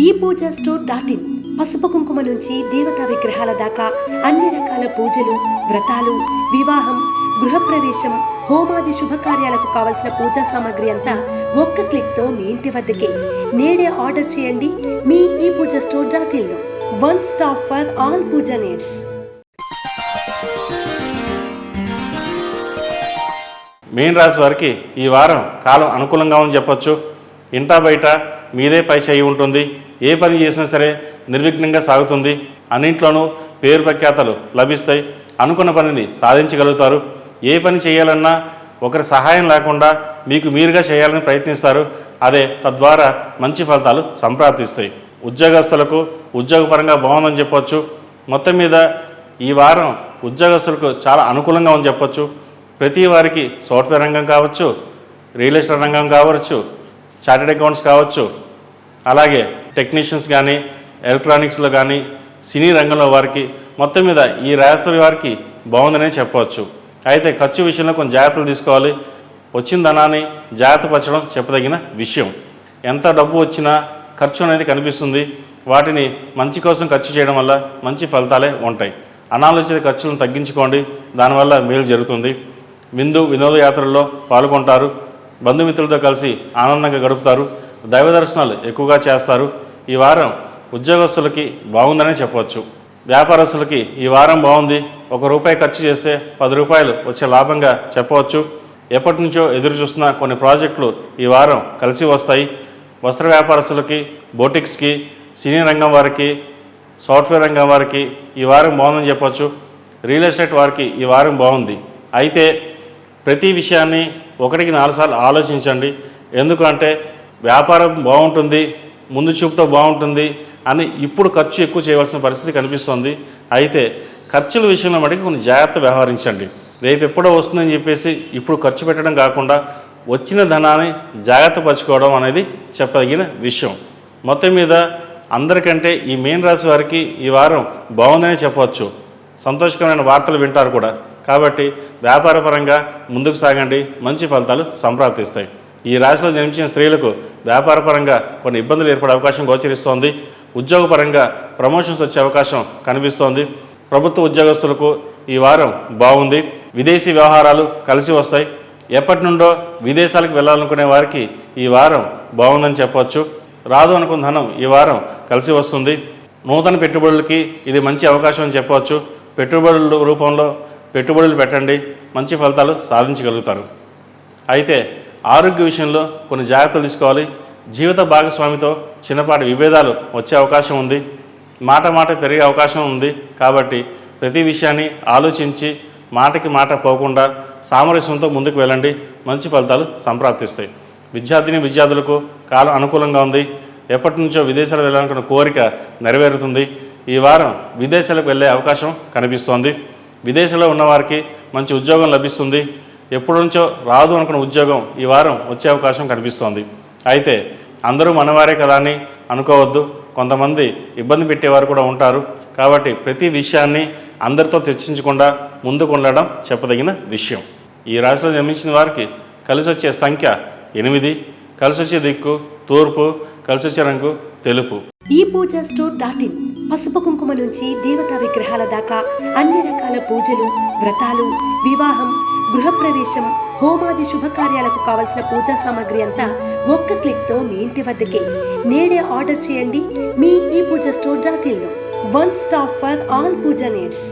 ఈ పూజా store .in పసుపు కుంకుమ నుంచి దేవతా విగ్రహాల దాకా అన్ని రకాల పూజలు, వ్రతాలు, వివాహం, గృహప్రవేశం, హోమాది శుభకార్యాలకు కావలసిన పూజా సామాగ్రి అంతా ఒక్క క్లిక్తో మీ ఇంటి వద్దకే. నేడే ఆర్డర్ చేయండి మీ ఈ పూజా స్టోర్ .in లో. One stop for all puja needs. మీన రాశి వారికి ఈ వారం కాలం అనుకూలంగా ఉందని చెప్పొచ్చు. ఇంటా బయట మీదే పై చేయి ఉంటుంది. ఏ పని చేసినా సరే నిర్విఘ్నంగా సాగుతుంది. అన్నింట్లోనూ పేరు ప్రఖ్యాతలు లభిస్తాయి. అనుకున్న పనిని సాధించగలుగుతారు. ఏ పని చేయాలన్నా ఒకరి సహాయం లేకుండా మీకు మీరుగా చేయాలని ప్రయత్నిస్తారు. అదే తద్వారా మంచి ఫలితాలు సంప్రాప్తిస్తాయి. ఉద్యోగస్తులకు ఉద్యోగపరంగా బాగుందని చెప్పొచ్చు. మొత్తం మీద ఈ వారం ఉద్యోగస్తులకు చాలా అనుకూలంగా ఉందని చెప్పొచ్చు. ప్రతి వారికి సాఫ్ట్వేర్ రంగం కావచ్చు, రియల్ ఎస్టేట్ రంగం కావచ్చు, చార్టెడ్ అకౌంట్స్ కావచ్చు, అలాగే టెక్నీషియన్స్ కానీ, ఎలక్ట్రానిక్స్లో కానీ, సినీ రంగంలో వారికి మొత్తం మీద ఈ రాశి వారికి బాగుందనే చెప్పవచ్చు. అయితే ఖర్చు విషయంలో కొంచెం జాగ్రత్తలు తీసుకోవాలి. వచ్చిన ధనాన్ని జాగ్రత్త పరచడం చెప్పదగిన విషయం. ఎంత డబ్బు వచ్చినా ఖర్చు అనేది కనిపిస్తుంది. వాటిని మంచి కోసం ఖర్చు చేయడం వల్ల మంచి ఫలితాలే ఉంటాయి. అనాలోచిత ఖర్చులను తగ్గించుకోండి. దానివల్ల మేలు జరుగుతుంది. వినోదయాత్రల్లో పాల్గొంటారు. బంధుమిత్రులతో కలిసి ఆనందంగా గడుపుతారు. దైవ దర్శనాలు ఎక్కువగా చేస్తారు. ఈ వారం ఉద్యోగస్తులకి బాగుందనే చెప్పవచ్చు. వ్యాపారస్తులకి ఈ వారం బాగుంది. ₹1 ఖర్చు చేస్తే ₹10 వచ్చే లాభంగా చెప్పవచ్చు. ఎప్పటి నుంచో ఎదురు చూస్తున్న కొన్ని ప్రాజెక్టులు ఈ వారం కలిసి వస్తాయి. వస్త్ర వ్యాపారస్తులకి, బోటిక్స్కి, సినీ రంగం వారికి, సాఫ్ట్వేర్ రంగం వారికి ఈ వారం బాగుందని చెప్పవచ్చు. రియల్ ఎస్టేట్ వారికి ఈ వారం బాగుంది. అయితే ప్రతి విషయాన్ని 1-4 సార్లు ఆలోచించండి. ఎందుకంటే వ్యాపారం బాగుంటుంది, ముందు చూపుతో బాగుంటుంది అని ఇప్పుడు ఖర్చు ఎక్కువ చేయవలసిన పరిస్థితి కనిపిస్తుంది. అయితే ఖర్చుల విషయంలో మటుకు కొన్ని జాగ్రత్త వ్యవహరించండి. రేపు ఎప్పుడో వస్తుందని చెప్పేసి ఇప్పుడు ఖర్చు పెట్టడం కాకుండా వచ్చిన ధనాన్ని జాగ్రత్త పరచుకోవడం అనేది చెప్పదగిన విషయం. మొత్తం మీద అందరికంటే ఈ మీన రాశి వారికి ఈ వారం బాగుందనే చెప్పవచ్చు. సంతోషకరమైన వార్తలు వింటారు కూడా. కాబట్టి వ్యాపారపరంగా ముందుకు సాగండి. మంచి ఫలితాలు సంప్రాప్తిస్తాయి. ఈ రాశిలో జన్మించిన స్త్రీలకు వ్యాపారపరంగా కొన్ని ఇబ్బందులు ఏర్పడే అవకాశం గోచరిస్తోంది. ఉద్యోగపరంగా ప్రమోషన్స్ వచ్చే అవకాశం కనిపిస్తోంది. ప్రభుత్వ ఉద్యోగస్తులకు ఈ వారం బాగుంది. విదేశీ వ్యవహారాలు కలిసి వస్తాయి. ఎప్పటి నుండో విదేశాలకు వెళ్ళాలనుకునే వారికి ఈ వారం బాగుందని చెప్పవచ్చు. రాదు అనుకున్న ధనం ఈ వారం కలిసి వస్తుంది. నూతన పెట్టుబడులకి ఇది మంచి అవకాశం అని చెప్పవచ్చు. పెట్టుబడుల రూపంలో పెట్టుబడులు పెట్టండి. మంచి ఫలితాలు సాధించగలుగుతారు. అయితే ఆరోగ్య విషయంలో కొన్ని జాగ్రత్తలు తీసుకోవాలి. జీవిత భాగస్వామితో చిన్నపాటి విభేదాలు వచ్చే అవకాశం ఉంది. మాట పెరిగే అవకాశం ఉంది. కాబట్టి ప్రతి విషయాన్ని ఆలోచించి మాటకి మాట పోకుండా సామరస్యంతో ముందుకు వెళ్ళండి. మంచి ఫలితాలు సంప్రాప్తిస్తాయి. విద్యార్థులకు కాలం అనుకూలంగా ఉంది. ఎప్పటి నుంచో విదేశాలు వెళ్ళాలనుకున్న కోరిక నెరవేరుతుంది. ఈ వారం విదేశాలకు వెళ్ళే అవకాశం కనిపిస్తోంది. విదేశంలో ఉన్నవారికి మంచి ఉద్యోగం లభిస్తుంది. ఎప్పటి నుంచో రాదు అనుకున్న ఉద్యోగం ఈ వారం వచ్చే అవకాశం కనిపిస్తోంది. అయితే అందరూ మనవారే కదా అని అనుకోవద్దు. కొంతమంది ఇబ్బంది పెట్టేవారు కూడా ఉంటారు. కాబట్టి ప్రతి విషయాన్ని అందరితో చర్చించకుండా ముందుకు ఉండడం చెప్పదగిన విషయం. ఈ రాశిలో జన్మించిన వారికి కలిసి వచ్చే సంఖ్య 8, కలిసి వచ్చే దిక్కు తూర్పు, కలిసి వచ్చే రంగు తెలుపు. ఈ పూజా స్టోర్ .in పసుపు కుంకుమ నుంచి దేవతా విగ్రహాల దాకా అన్ని రకాల పూజలు, వ్రతాలు, వివాహం, గృహప్రవేశం, హోమాది శుభకార్యాలకు కావలసిన పూజా సామాగ్రి అంతా ఒక్క క్లిక్తో మీ ఇంటి వద్దకే. నేడే ఆర్డర్ చేయండి మీ ఈ పూజా స్టోర్ .in లో. One stop for all puja needs.